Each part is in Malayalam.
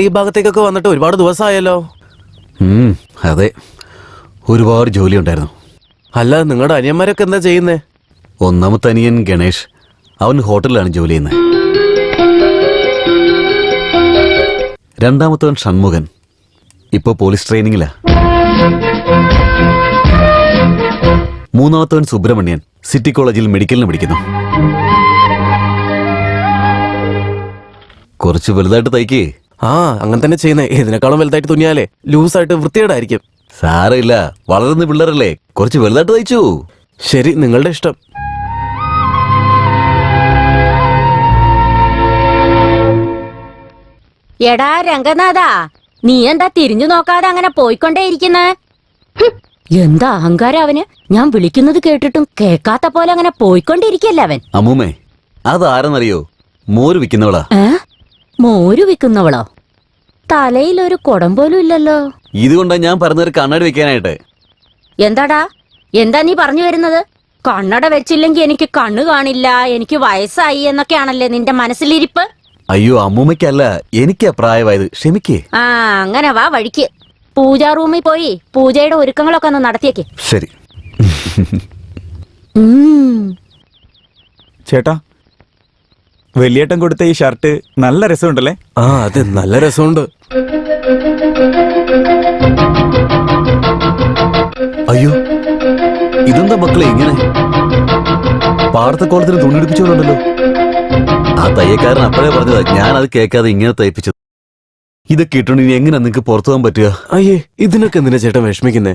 ഈ ഭാഗത്തേക്കൊക്കെ വന്നിട്ട് ഒരുപാട് ദിവസമായല്ലോ. അതെ, ഒരുപാട് ജോലി ഉണ്ടായിരുന്നു. അല്ല, നിങ്ങളുടെ അനിയന്മാരൊക്കെ എന്താ ചെയ്യുന്നേ? ഒന്നാമത്തെ അനിയൻ ഗണേഷ്, അവൻ ഹോട്ടലിലാണ് ജോലി ചെയ്യുന്നത്. രണ്ടാമത്തവൻ ഷൺമുഖൻ, ഇപ്പൊ പോലീസ് ട്രെയിനിങ്ങിലാ. മൂന്നാമത്തവൻ സുബ്രഹ്മണ്യൻ, സിറ്റി കോളേജിൽ മെഡിക്കലിന് പഠിക്കുന്നു. കുറച്ച് വലുതായിട്ട് തയ്ക്കേ. അങ്ങനെ തന്നെ ചെയ്യുന്നേ. ഇതിനേക്കാളും വലുതായിട്ട് തുന്നിയാലേ ലൂസായിട്ട് വൃത്തികേടായിരിക്കും. സാരമില്ല, വളർന്ന പിള്ളേരല്ലേ, കുറച്ച് വലുതായിട്ട് തയ്ച്ചു. ശരി, നിങ്ങളുടെ ഇഷ്ടം. എടാ രംഗനാഥാ, നീ എന്താ തിരിഞ്ഞു നോക്കാതെ അങ്ങനെ പോയിക്കൊണ്ടേയിരിക്കുന്നെ? എന്താ അഹങ്കാരം അവന്! ഞാൻ വിളിക്കുന്നത് കേട്ടിട്ടും കേക്കാത്ത പോലെ അങ്ങനെ പോയിക്കൊണ്ടിരിക്കല്ലേ അവൻ. അമ്മൂമ്മേ, അതാരെന്നറിയോ? മോര് വിൽക്കുന്നവളാ. മോര് വിൽക്കുന്നവളോ? തലയിലൊരു കുടം പോലും ഇല്ലല്ലോ. ഇതുകൊണ്ടാ ഞാൻ പറഞ്ഞൊരു കണ്ണട വെക്കാനായിട്ട്. എന്താടാ, എന്താ നീ പറഞ്ഞു വരുന്നത്? കണ്ണട വെച്ചില്ലെങ്കിൽ എനിക്ക് കണ്ണു കാണില്ല, എനിക്ക് വയസ്സായി എന്നൊക്കെയാണല്ലേ നിന്റെ മനസ്സിലിരിപ്പ്? അയ്യോ, അമ്മൂമ്മയ്ക്കല്ല, എനിക്കാ പ്രായമായത്, ക്ഷമിക്കേ. അങ്ങനെ വാ വഴിക്ക്. പൂജാ റൂമിൽ പോയി പൂജയുടെ ഒരുക്കങ്ങളൊക്കെ ഒന്ന് നടത്തിയേക്ക്. ശരി. ചേട്ടാ, വലിയേട്ടൻ കൊടുത്ത ഈ ഷർട്ട് നല്ല രസമുണ്ടല്ലേ? അതെ, നല്ല രസമുണ്ട്. അയ്യോ, ഇതെന്താ മക്കളെ ഇങ്ങനെ? പാടത്തെ കോളത്തിന് തുണിയെടുപ്പിച്ചോണ്ടല്ലോ. ആ തയ്യക്കാരൻ അപ്പഴേ പറഞ്ഞതാ, ഞാൻ അത് കേൾക്കാതെ ഇങ്ങനെ തയ്പ്പിച്ചത്. ഇതൊക്കെ ഇട്ടുകൊണ്ട് ഇനി എങ്ങനെ നിങ്ങക്ക് പുറത്തു പോകാൻ പറ്റുക? അയ്യേ, ഇതിനൊക്കെ എന്തിനാ ചേട്ടൻ വിഷമിക്കുന്നേ?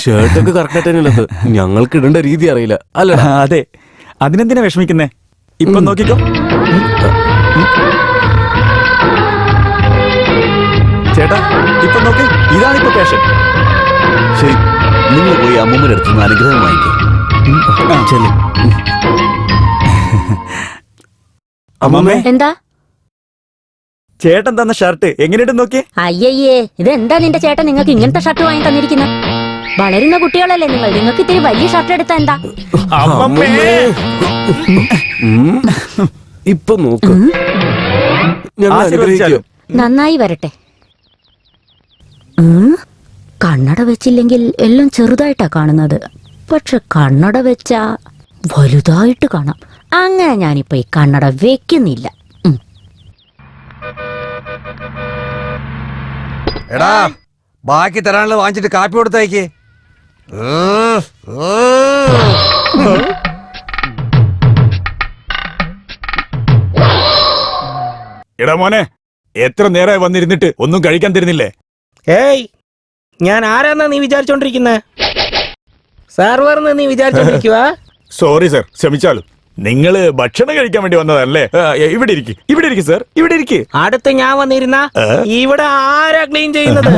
ഷർട്ടൊക്കെ കറക്റ്റായിട്ടത് ഞങ്ങൾക്ക് ഇടേണ്ട രീതി അറിയില്ല അല്ല? അതെ, അതിനെന്തിനാ വിഷമിക്കുന്നേ? ഇപ്പൊ നോക്കിക്കോ. ചേട്ടാ, ഇപ്പൊ നോക്ക്, ഇതാണിപ്പോ ഫാഷൻ. ശരി, നിങ്ങൾ പോയി അമ്മൂമ്മയുടെ അടുത്ത് നിന്ന് അനുഗ്രഹം വാങ്ങിക്കും. അമ്മമ്മേ, എന്താ? ചേട്ടൻ തന്ന ഷർട്ട് എങ്ങനെയുണ്ട് നോക്കിയേ. അയ്യയ്യേ, ഇതെന്താ നിന്റെ ചേട്ടൻ നിങ്ങൾക്ക് ഇങ്ങനത്തെ ഷർട്ട് വാങ്ങി തന്നിരിക്കുന്നത്? വളരുന്ന കുട്ടികളല്ലേ നിങ്ങൾ, നിങ്ങൾക്ക് ഇത്തിരി വലിയ ഷർട്ട് എടുത്താ എന്താ? ഇപ്പൊ നോക്ക്, നന്നായി വരട്ടെ. കണ്ണട വെച്ചില്ലെങ്കിൽ എല്ലാം ചെറുതായിട്ടാ കാണുന്നത്, പക്ഷെ കണ്ണട വെച്ചാ വലുതായിട്ട് കാണാം. അങ്ങനെ ഞാനിപ്പോ ഈ കണ്ണട വെക്കുന്നില്ല. എടാ, ബാക്കി തരാനുള്ളത് വാങ്ങിച്ചിട്ട് കാപ്പി കൊടുത്തേക്ക്. എടാ മോനെ, എത്ര നേരമായി വന്നിരുന്നിട്ട് ഒന്നും കഴിക്കാൻ തരുന്നില്ലേ? ഏയ്, ഞാൻ ആരാന്നാ നീ വിചാരിച്ചോണ്ടിരിക്കുന്നേ? സർവർന്ന് നീ വിചാരിച്ചോണ്ടിരിക്കുവാ? Sorry sir, ക്ഷമിച്ചാലു. നിങ്ങള് ഭക്ഷണം കഴിക്കാൻ വേണ്ടി വന്നതല്ലേ? ഇവിടെ ഇരിക്കും, ഇവിടെ ഇരിക്കും സർ, ഇവിടെ ഇരിക്കും. അടുത്ത് ഞാൻ വന്നിരുന്ന ഇവിടെ ആരാ ക്ലീൻ ചെയ്യുന്നത്?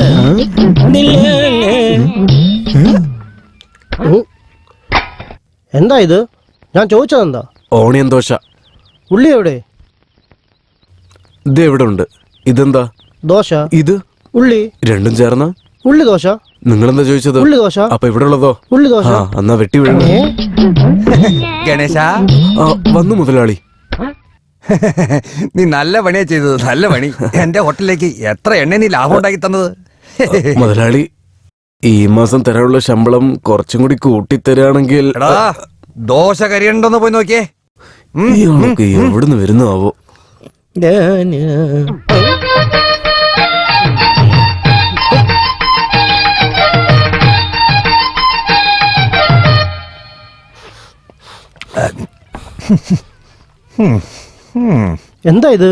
എന്താ ഇത്? ഞാൻ ചോദിച്ചതെന്താ? ഓണിയൻ ദോശ. ഉള്ളി എവിടെ? ഇത് എവിടെ ഉണ്ട്? ഇതെന്താ? ദോശ. ഇത് ഉള്ളി. രണ്ടും ചേർന്ന ഉള്ളി ദോശ. നിങ്ങളെന്താ ചോദിച്ചത്? ഉള്ളി ദോശ. അപ്പൊ ഇവിടെ ഉള്ളതോ? ഉള്ളി ദോശ. എന്നാ വെട്ടി വീഴ. ഗണേശ, വന്നു മുതലാളി. നീ നല്ല പണിയാ ചെയ്തത്, നല്ല പണി. എന്റെ ഹോട്ടലിലേക്ക് എത്ര എണ്ണ നീ ലാഭം ഉണ്ടാക്കി തന്നത്. മുതലാളി, ഈ മാസം തരാനുള്ള ശമ്പളം കുറച്ചും കൂടി കൂട്ടിത്തരാണെങ്കിൽ. ദോശ കരിയുണ്ടോന്ന് പോയി നോക്കിയേ. എവിടുന്ന് വരുന്നു ആവോ? എന്താ ഇത്?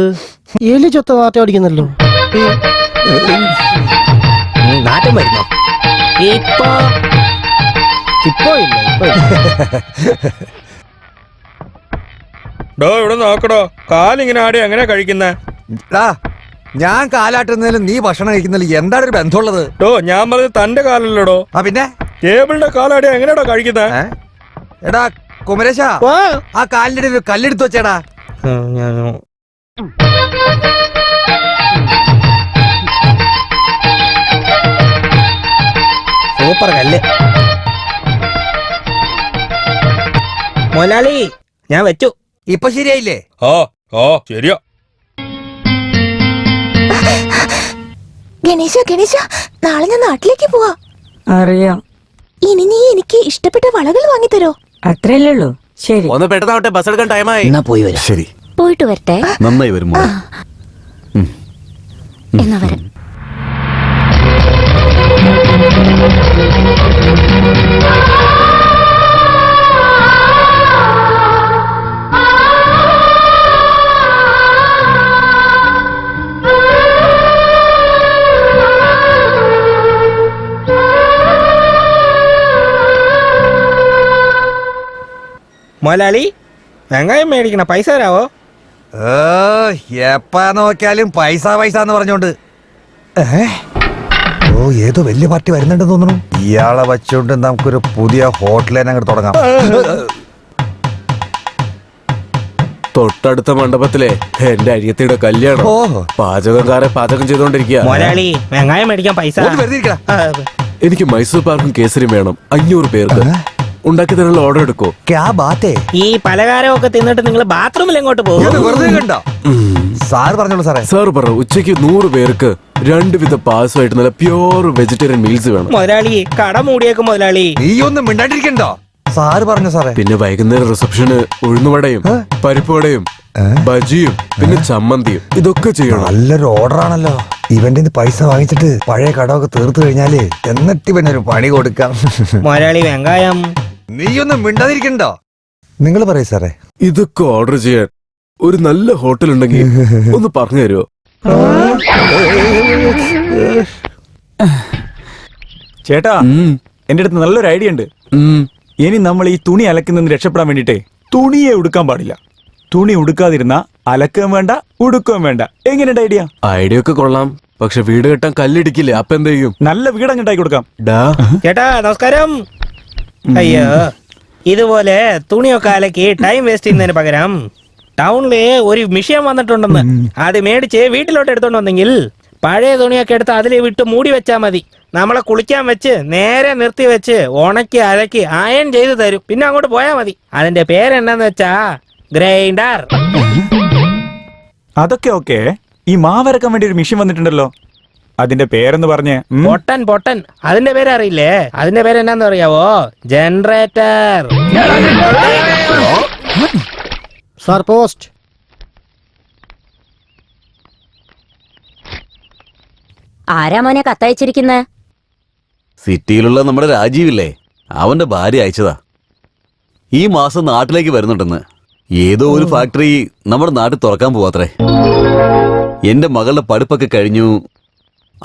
എലി ചൊത്ത നാറ്റം അടിക്കുന്നല്ലോ. നാട്ടം വരുന്നോ? ഇപ്പൊ ഇല്ല. ഇവിടെ നോക്കടോ, കാലിങ്ങനെ ആടി എങ്ങനെ കഴിക്കുന്നേ? ഞാൻ കാലാട്ടുന്നതിലും നീ ഭക്ഷണം കഴിക്കുന്നതിലും എന്താണ് ഒരു ബന്ധമുള്ളത്? ഞാൻ പറഞ്ഞത് തന്റെ കാലല്ലടോ. പിന്നെ ടേബിളിന്റെ കാലാടി എങ്ങനെയാടോ കഴിക്കുന്നേ? എടാ കുമരേശ, ആ കാലിന്റെ ഒരു കല്ലെടുത്ത് വെച്ചേടാ. സൂപ്പർ കല്ല് മൊലാളി, ഞാൻ വെച്ചു. ഇപ്പൊ ശരിയായില്ലേ? ശരിയാ. ഗണേശ നാളെ ഞാൻ നാട്ടിലേക്ക് പോവാ. അറിയാം. ഇനി നീ എനിക്ക് ഇഷ്ടപ്പെട്ട വളകൾ വാങ്ങിത്തരോ? അത്രയല്ലേ ഉള്ളൂ. ശരി, ഒന്ന് പെട്ടെന്നാവട്ടെ, ബസ് എടുക്കാൻ ടൈമായി. എന്നാ പോയി വരാം. ശരി, പോയിട്ട് വരട്ടെ. നന്നായി വരും മോളെ. എന്നാ വരാം. മുതലാളി വെങ്കായം മേടിക്കണ പൈസ തരാവോ? എപ്പാ നോക്കിയാലും പൈസ എന്ന് പറഞ്ഞോണ്ട്. ഓ, ഏതോ വലിയ പാർട്ടി വരുന്നുണ്ടെന്ന് തോന്നുന്നു. ഇയാളെ വെച്ചോണ്ട് നമുക്കൊരു പുതിയ ഹോട്ടൽ തന്നെ അങ്ങോട്ട് തുടങ്ങാം. തൊട്ടടുത്ത മണ്ഡപത്തിലെ എന്റെ അരിയത്തിയുടെ കല്യാണം. ഓഹോ. പാചകക്കാരെ പാചകം ചെയ്തോണ്ടിരിക്കുക. മുതലാളി വെങ്കായം മേടിക്കാൻ പൈസ. ഒന്ന് വെറുതെ ഇരിക്കടാ. എനിക്ക് മൈസൂർ പാർക്കും കേസരിയും വേണം. 500 പേർക്ക് ഉണ്ടാക്കി തരാനുള്ള ഓർഡർ എടുക്കോ? ക്യാ ബാത്തേ? ഈ പലഹാരമൊക്കെ തിന്നിട്ട് നിങ്ങൾ ബാത്റൂമിൽ എങ്ങോട്ട് പോകും? ഇത് വെറുതെ കണ്ടോ? സാറ് പറഞ്ഞോളൂ സാറേ. സാർ പറഞ്ഞു ഉച്ചയ്ക്ക് 100 പേർക്ക് 2 വിധ പായസമായിട്ട് നല്ല പ്യൂർ വെജിറ്റേറിയൻ മീൽസ് വേണം. മുതലാളി കട മൂടിയേക്കും മുതലാളി. നീ ഒന്നും മിണ്ടാണ്ടിരിക്കണ്ടോ? സാറ് പറഞ്ഞു സാറേ. പിന്നെ വൈകുന്നേരം റിസപ്ഷന് ഉഴുന്നുവടയും പരിപ്പുവടയും ബജിയും പിന്നെ ചമ്മന്തിയും ഇതൊക്കെ ചെയ്യണം. നല്ലൊരു ഓർഡർ ആണല്ലോ. ഇവന്റെ പൈസ വാങ്ങിച്ചിട്ട് പഴയ കടമൊക്കെ തീർത്തു കഴിഞ്ഞാല് എന്നിട്ട് പിന്നെ ഒരു പണി കൊടുക്കാം. മുതലാളി വെങ്കായം. നീ ഒന്നും മിണ്ടാതിരിക്കണ്ടോ? നിങ്ങൾ പറയൂ സാറേ. ഇതൊക്കെ ഓർഡർ ചെയ്യാൻ ഒരു നല്ല ഹോട്ടൽ ഉണ്ടെങ്കിൽ ഒന്ന് പറഞ്ഞു തരുമോ? ചേട്ടാ, എന്റെ അടുത്ത് നല്ലൊരു ഐഡിയ ഉണ്ട്. ഇനി നമ്മൾ ഈ തുണി അലക്കുന്നതിന് രക്ഷപ്പെടാൻ വേണ്ടിട്ടേ തുണിയെ ഉടുക്കാൻ പാടില്ല. തുണി ഉടുക്കാതിരുന്ന അലക്കുകയും വേണ്ട ഉടുക്കുകയും വേണ്ട. എങ്ങനെയുണ്ട് ഐഡിയ? ഐഡിയ ഒക്കെ കൊള്ളാം, പക്ഷെ വീട് കെട്ടാൻ കല്ലിടിക്കില്ലേ? അപ്പൊ എന്ത് ചെയ്യും? നല്ല വീടങ്ങ് ഉണ്ടാക്കി കൊടുക്കാം. ചേട്ടാ നമസ്കാരം. അയ്യോ, ഇതുപോലെ തുണിയൊക്കെ അലക്കി ടൈം വേസ്റ്റ് ചെയ്യുന്നതിന് പകരം ടൗണില് ഒരു മിഷ്യൻ വന്നിട്ടുണ്ടെന്ന്. അത് മേടിച്ച് വീട്ടിലോട്ട് എടുത്തോണ്ട് വന്നെങ്കിൽ പഴയ തുണിയൊക്കെ എടുത്ത് അതിൽ വിട്ട് മൂടി വെച്ചാ മതി. നമ്മളെ കുളിക്കാൻ വെച്ച് നേരെ നിർത്തി വെച്ച് ഉണക്കി അലക്കി അയൺ ചെയ്ത് തരും. പിന്നെ അങ്ങോട്ട് പോയാ മതി. അതിന്റെ പേരെന്നാന്ന് വെച്ചാ ഗ്രൈൻഡർ. അതൊക്കെ ഓക്കെ. ഈ മാവരക്കാൻ വേണ്ടി ഒരു മിഷ്യൻ വന്നിട്ടുണ്ടല്ലോ, അതിന്റെ പേരെന്ന് പറഞ്ഞേ. പൊട്ടൻ. അതിന്റെ പേര് അറിയില്ലേ? അതിന്റെ പേര് എന്നാന്ന് അറിയാവോ? ജനറേറ്റർ. Sir post. ആരാ മോനെ കത്തയച്ചിരിക്കുന്നത്? സിറ്റിയിലുള്ള നമ്മുടെ രാജീവില്ലേ, അവന്റെ ഭാര്യ അയച്ചതാ. ഈ മാസം നാട്ടിലേക്ക് വരുന്നുണ്ടെന്ന്. ഏതോ ഒരു ഫാക്ടറി നമ്മുടെ നാട്ടിൽ തുറക്കാൻ പോവാത്രേ. എന്റെ മകളുടെ പഠിപ്പൊക്കെ കഴിഞ്ഞു.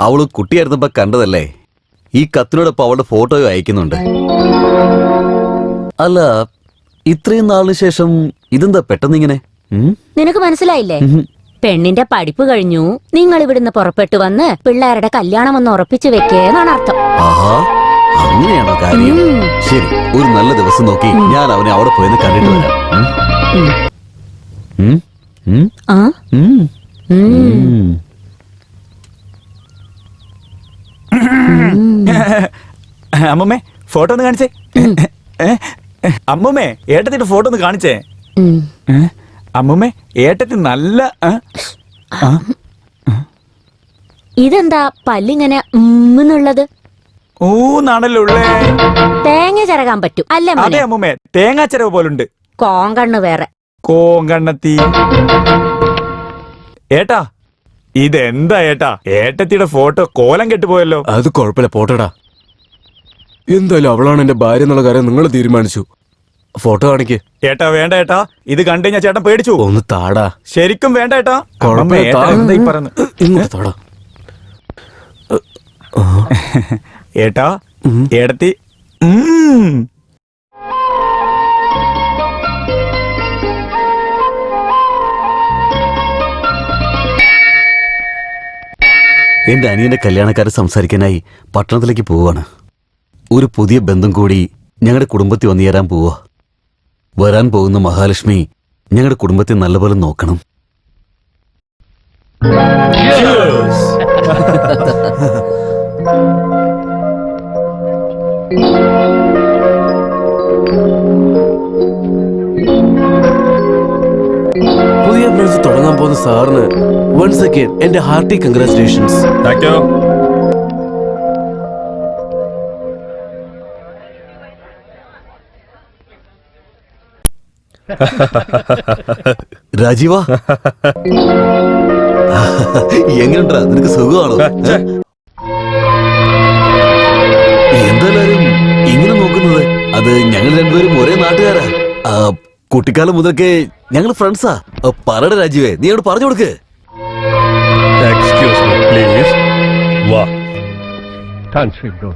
അവള് കുട്ടിയായിരുന്നപ്പോ കണ്ടതല്ലേ. ഈ കത്തിനോടൊപ്പം അവളുടെ ഫോട്ടോയും അയക്കുന്നുണ്ട്. അല്ല, ഇത്രയും നാളിന് ശേഷം ഇതെന്താ പെട്ടെന്നിങ്ങനെ? നിനക്ക് മനസ്സിലായില്ലേ? പെണ്ണിന്റെ പഠിപ്പ് കഴിഞ്ഞു, നിങ്ങൾ ഇവിടുന്ന് പുറപ്പെട്ടു വന്ന് പിള്ളേരുടെ കല്യാണം ഒന്ന് ഉറപ്പിച്ചു വെക്കേന്നാണ് അർത്ഥം. ആഹാ, അങ്ങനെയാണോ കാര്യം? ശരി, ഒരു നല്ല ദിവസം നോക്കി ഞാൻ അവനെ അവിടെ പോയെന്ന് കണ്ടിട്ട് വരാം. ആ അമ്മമ്മേ, ഫോട്ടോ ഒന്ന് കാണിച്ചേ. അമ്മമ്മേ, ഏട്ടത്തിന്റെ ഫോട്ടോ ഒന്ന് കാണിച്ചേ. അമ്മമ്മേ, ഏട്ടത്തി നല്ല. ഇതെന്താ പല്ലിങ്ങനെ ഉമ്മെന്നുള്ളത്? ഊന്നാണല്ലോ ഉള്ളേ. തേങ്ങ ചിരകാൻ പറ്റും അല്ലേ അതെ മോനെ? അമ്മമ്മേ, തേങ്ങാച്ചരവ് പോലുണ്ട്. കോങ്കണ്ണ് വേറെ. കോങ്കണ്ണത്തി. ഏട്ടാ, ഇതെന്താ ഏട്ടാ? ഏട്ടത്തിയുടെ ഫോട്ടോ കോലം കെട്ടുപോയല്ലോ. അത് കുഴപ്പമില്ല, പോട്ടടാ. എന്തായാലും അവളാണ് എന്റെ ഭാര്യ എന്നുള്ള കാര്യം നിങ്ങൾ തീരുമാനിച്ചു. ഫോട്ടോ കാണിക്ക്. ഏട്ടാ വേണ്ട ഏട്ടാ, ഇത് കണ്ടു കഴിഞ്ഞാൽ ചേട്ടൻ പേടിച്ചു. ഒന്ന് താടാ. ശരിക്കും വേണ്ട ഏട്ടാ. കുഴപ്പമില്ല, ഏട്ടാ, എന്താ ഈ പറയുന്നത്? ഇങ്ങോട്ട് താടാ. ഏട്ടാ, ഏടത്തി. എന്റെ അനിയന്റെ കല്യാണക്കാരെ സംസാരിക്കാനായി പട്ടണത്തിലേക്ക് പോവാണ്. ഒരു പുതിയ ബന്ധം കൂടി ഞങ്ങളുടെ കുടുംബത്തിൽ വന്നു ചേരാൻ പോവാ. വരാൻ പോകുന്ന മഹാലക്ഷ്മി ഞങ്ങളുടെ കുടുംബത്തെ നല്ലപോലെ നോക്കണം. പുതിയ ബ്രാഞ്ച് തുടങ്ങാൻ പോകുന്ന സാറിന് വൺസ് അഗൈൻ എന്റെ ഹാർട്ടി കൺഗ്രാറ്റുലേഷൻസ്. Thank you. രാജീവ എങ്ങനെയുണ്ടാ നിനക്ക് സുഖമാണോ? എന്തായാലും ഇങ്ങനെ നോക്കുന്നത്? അത് ഞങ്ങൾ രണ്ടുപേരും ഒരേ നാട്ടുകാരാ. കുട്ടിക്കാലം മുതൽക്കേ ഞങ്ങൾ ഫ്രണ്ട്സാ. പറയട രാജീവേ, നീ അവിടെ പറഞ്ഞു കൊടുക്ക്. Excuse me, please. What? Country bro.